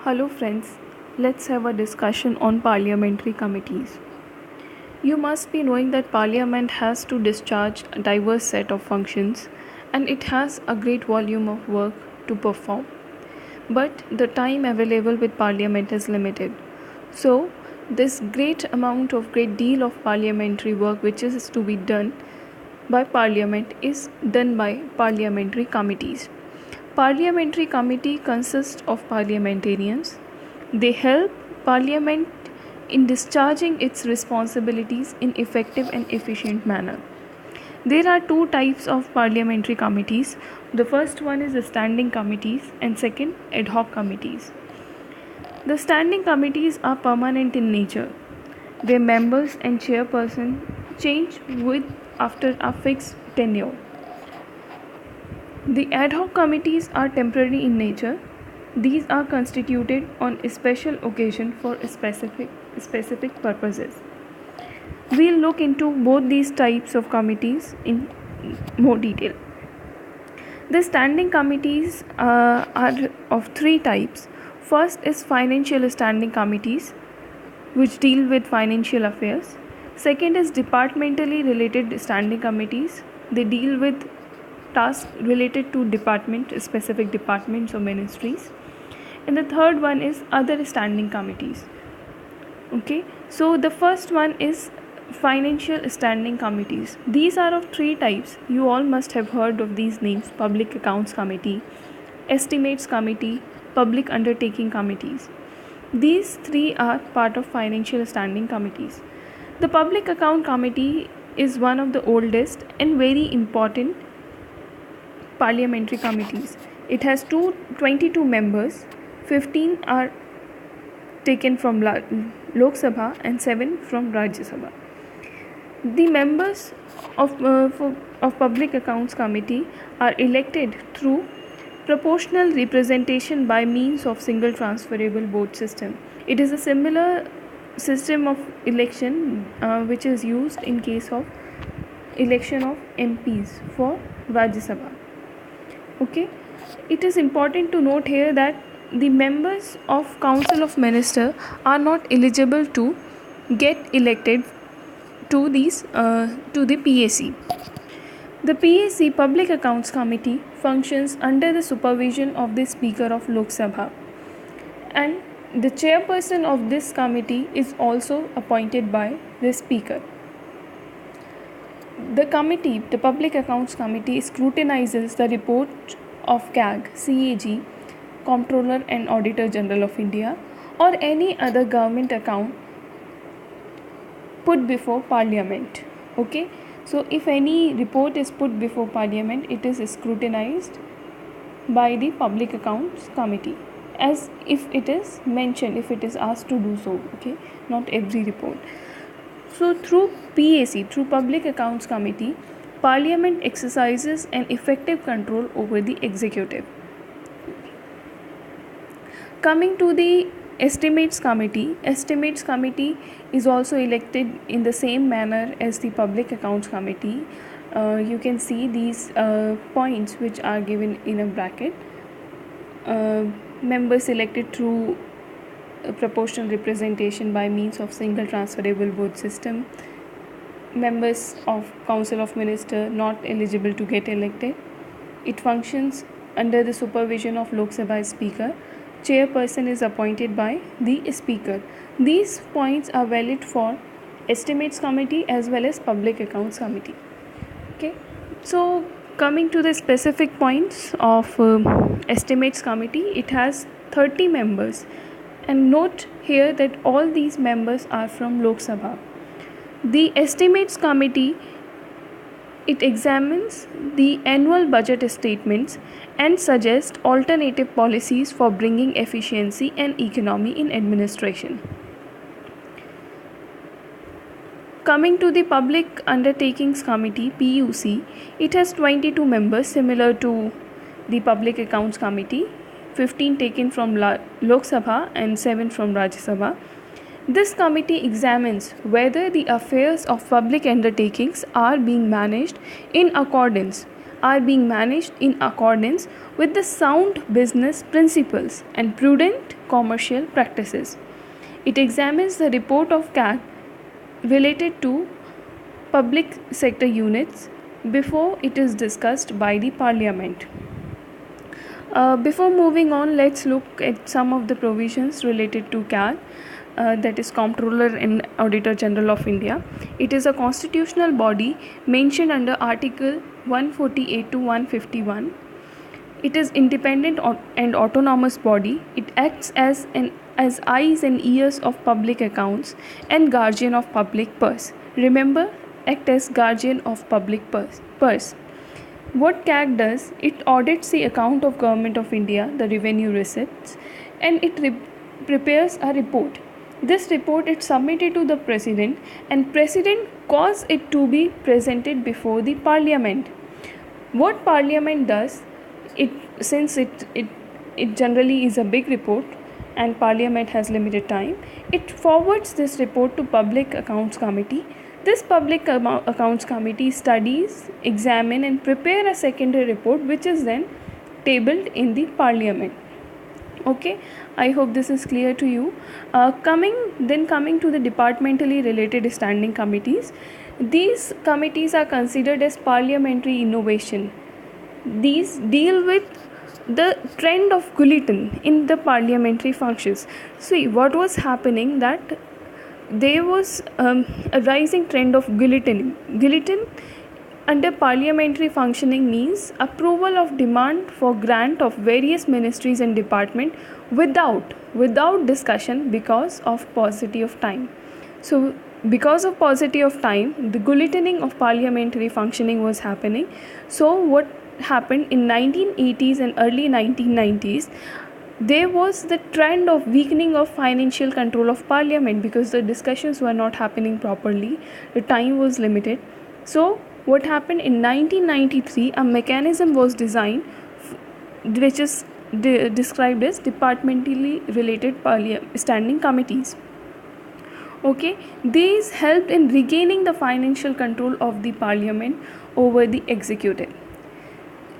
Hello friends, let's have a discussion on parliamentary committees. You must be knowing that parliament has to discharge a diverse set of functions and it has a great volume of work to perform. But the time available with parliament is limited. So this great deal of parliamentary work which is to be done by parliament is done by parliamentary committees. Parliamentary committee consists of parliamentarians. They help Parliament in discharging its responsibilities in effective and efficient manner. There are two types of parliamentary committees. The first one is the standing committees and second ad hoc committees. The standing committees are permanent in nature. Their members and chairperson change after a fixed tenure. The ad hoc committees are temporary in nature. These are constituted on a special occasion for specific purposes. We'll look into both these types of committees in more detail. The standing committees are of three types. First is financial standing committees, which deal with financial affairs. Second is departmentally related standing committees. They deal with tasks related to specific departments or ministries. And the third one is other standing committees. Okay, so the first one is financial standing committees. These are of three types. You all must have heard of these names: Public Accounts Committee, Estimates Committee, Public Undertaking Committees. These three are part of financial standing committees. The Public Account Committee is one of the oldest and very important parliamentary committees. It has 22 members. 15 are taken from Lok Sabha and 7 from Rajya Sabha. The members of Public Accounts Committee are elected through proportional representation by means of single transferable vote system. It is a similar system of election which is used in case of election of MPs for Rajya Sabha. Okay, it is important to note here that the members of Council of Ministers are not eligible to get elected to the PAC. The PAC, Public Accounts Committee, functions under the supervision of the Speaker of Lok Sabha, and the chairperson of this committee is also appointed by the Speaker. The Public Accounts Committee, scrutinizes the report of CAG, Comptroller and Auditor General of India, or any other government account put before Parliament. Okay, so if any report is put before Parliament, it is scrutinized by the Public Accounts Committee, as if it is mentioned, if it is asked to do so. Okay, not every report. So through PAC, through Public Accounts Committee, Parliament exercises an effective control over the executive. Coming to the Estimates Committee is also elected in the same manner as the Public Accounts Committee. You can see these points which are given in a bracket. Members elected through proportional representation by means of single transferable vote system. Members of Council of Ministers not eligible to get elected. It functions under the supervision of Lok Sabha Speaker. Chairperson is appointed by the Speaker. These points are valid for Estimates Committee as well as Public Accounts Committee. Okay, so coming to the specific points of Estimates Committee, it has 30 members. And note here that all these members are from Lok Sabha. The Estimates Committee, it examines the annual budget statements and suggests alternative policies for bringing efficiency and economy in administration. Coming to the Public Undertakings Committee, PUC, it has 22 members, similar to the Public Accounts Committee. 15 taken from Lok Sabha and 7 from Rajya Sabha. This committee examines whether the affairs of public undertakings are being managed in accordance are being managed in accordance with the sound business principles and prudent commercial practices. It examines the report of CAG related to public sector units before it is discussed by the Parliament. Before moving on, let's look at some of the provisions related to CAG, that is Comptroller and Auditor General of India. It is a constitutional body mentioned under Article 148 to 151. It is independent and autonomous body. It acts as eyes and ears of public accounts and guardian of public purse. Remember, act as guardian of public purse. What CAG does, it audits the account of Government of India, the revenue receipts, and it prepares a report. This report is submitted to the President, and President cause it to be presented before the Parliament. What Parliament does, since it generally is a big report and Parliament has limited time, it forwards this report to Public Accounts Committee. This Public Accounts Committee studies, examine and prepare a secondary report which is then tabled in the Parliament. Okay, I hope this is clear to you. Coming to the departmentally related standing committees. These committees are considered as parliamentary innovation. These deal with the trend of bulletin in the parliamentary functions. See, what was happening, that there was a rising trend of guillotining. Guillotine under parliamentary functioning means approval of demand for grant of various ministries and department without discussion because of paucity of time. So because of paucity of time, the guillotining of parliamentary functioning was happening. So what happened in 1980s and early 1990s, there was the trend of weakening of financial control of Parliament because the discussions were not happening properly, the time was limited. So what happened in 1993, a mechanism was designed which is described as departmentally related standing committees. Okay, these helped in regaining the financial control of the Parliament over the executive.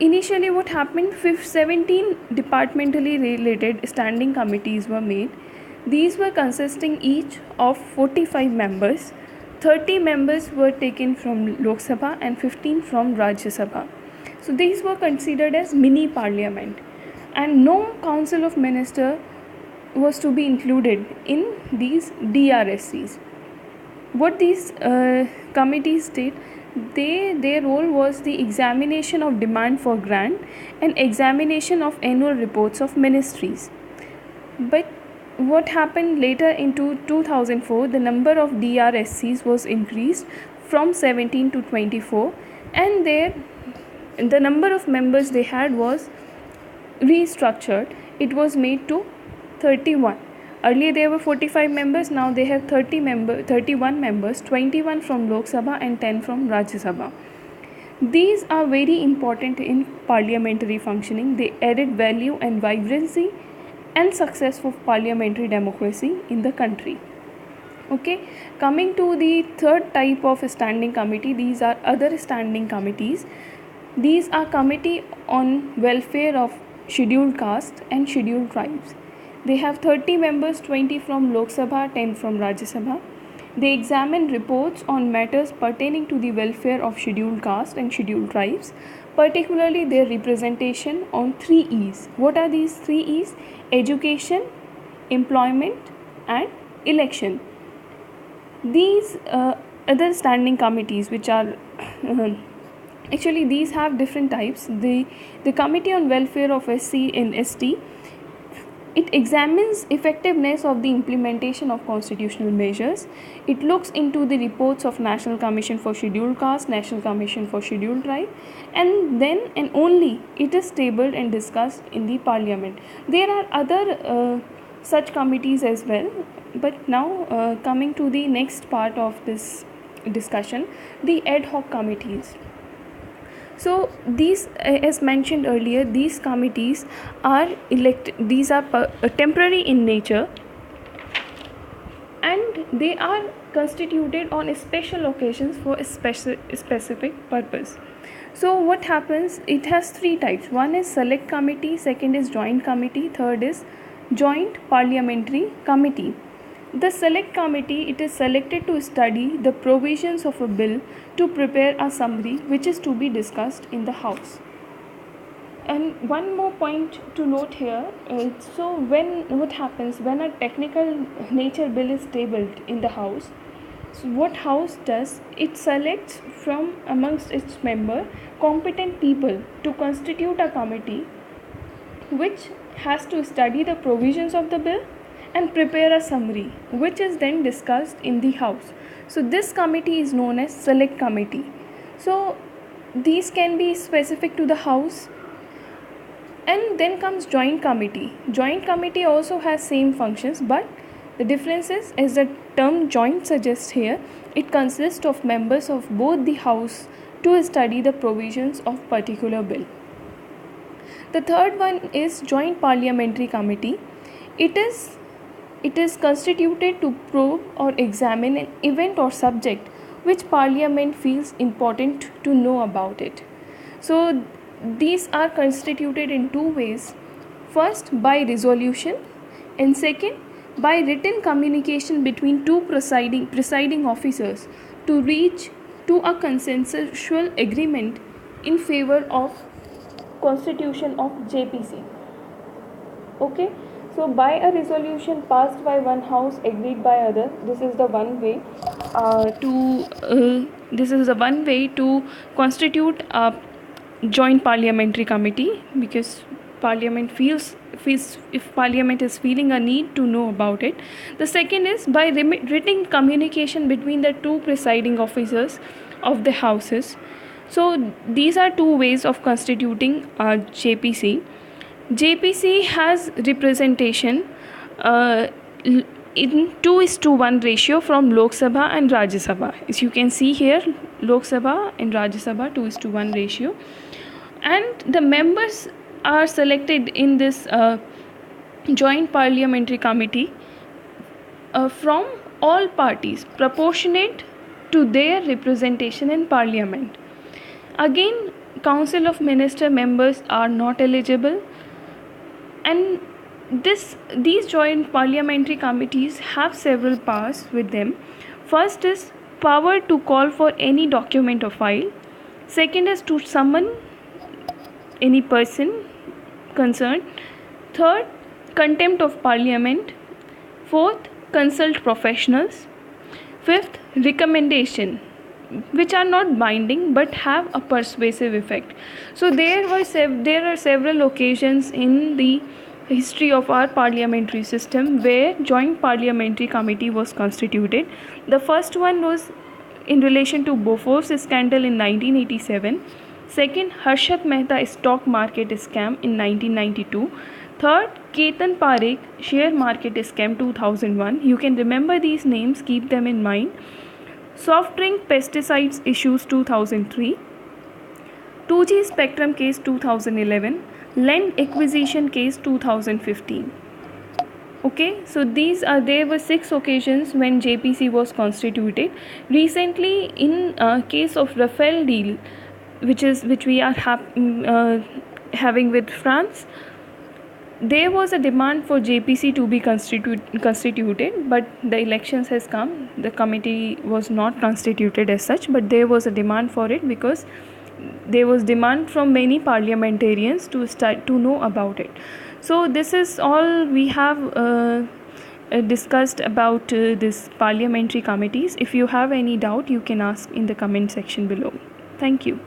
Initially, what happened, 17 departmentally related standing committees were made. These were consisting each of 45 members. 30 members were taken from Lok Sabha and 15 from Rajya Sabha. So these were considered as mini parliament, and no council of minister was to be included in these DRSCs. What these committees did, their role was the examination of demand for grant and examination of annual reports of ministries. But what happened later into 2004, the number of DRSCs was increased from 17 to 24, and the number of members they had was restructured. It was made to 31. Earlier there were 45 members, now they have 31 members, 21 from Lok Sabha and 10 from Rajya Sabha. These are very important in parliamentary functioning. They added value and vibrancy and success of parliamentary democracy in the country. Okay, coming to the third type of standing committee, these are other standing committees. These are committee on welfare of scheduled caste and scheduled tribes. They have 30 members, 20 from Lok Sabha, 10 from Rajya Sabha. They examine reports on matters pertaining to the welfare of scheduled caste and scheduled tribes, particularly their representation on 3 E's. What are these 3 E's? Education, employment and election. These other standing committees, which are actually these have different types. The Committee on Welfare of SC and ST, it examines effectiveness of the implementation of constitutional measures. It looks into the reports of National Commission for Scheduled Caste, National Commission for Scheduled Tribe, and then and only it is tabled and discussed in the Parliament. There are other such committees as well, but now coming to the next part of this discussion, the ad hoc committees. So these, as mentioned earlier, these committees are these are temporary in nature, and they are constituted on special occasions for a specific purpose. So what happens, it has three types. One is select committee, second is joint committee, third is joint parliamentary committee. The select committee, it is selected to study the provisions of a bill to prepare a summary which is to be discussed in the House. And one more point to note here, what happens when a technical nature bill is tabled in the House? So what House does, it selects from amongst its member competent people to constitute a committee which has to study the provisions of the bill and prepare a summary which is then discussed in the House. So this committee is known as select committee. So these can be specific to the House. And then comes joint committee. Joint committee also has same functions, but the difference is, as the term joint suggests here, it consists of members of both the House to study the provisions of particular bill. The third one is joint parliamentary committee. It is constituted to probe or examine an event or subject which Parliament feels important to know about it. So these are constituted in two ways. First, by resolution, and second, by written communication between two presiding officers to reach to a consensual agreement in favor of constitution of JPC. Okay, so by a resolution passed by one house, agreed by other, this is the one way to constitute a joint parliamentary committee, because Parliament feels if Parliament is feeling a need to know about it. The second is by written communication between the two presiding officers of the houses. So these are two ways of constituting JPC. JPC has representation in 2:1 ratio from Lok Sabha and Rajya Sabha. As you can see here, Lok Sabha and Rajya Sabha 2:1 ratio, and the members are selected in this joint parliamentary committee from all parties proportionate to their representation in Parliament. Again, Council of Minister members are not eligible, and these joint parliamentary committees have several powers with them. First is power to call for any document or file. Second is to summon any person concerned. Third, contempt of Parliament. Fourth, consult professionals. Fifth, recommendation, which are not binding but have a persuasive effect. So there are several occasions in the history of our parliamentary system where joint parliamentary committee was constituted. The first one was in relation to Bofors scandal in 1987. Second, Harshad Mehta stock market scam in 1992. Third, Ketan Parekh share market scam 2001. You can remember these names, keep them in mind. Soft drink pesticides issues 2003. 2G spectrum case 2011. Land acquisition case 2015. Okay, so there were 6 occasions when JPC was constituted. Recently, in case of Rafale deal, which we are having with France, there was a demand for JPC to be constituted, but the elections has come. The committee was not constituted as such, but there was a demand for it because there was demand from many parliamentarians to know about it. So this is all we have discussed about this parliamentary committees. If you have any doubt, you can ask in the comment section below. Thank you.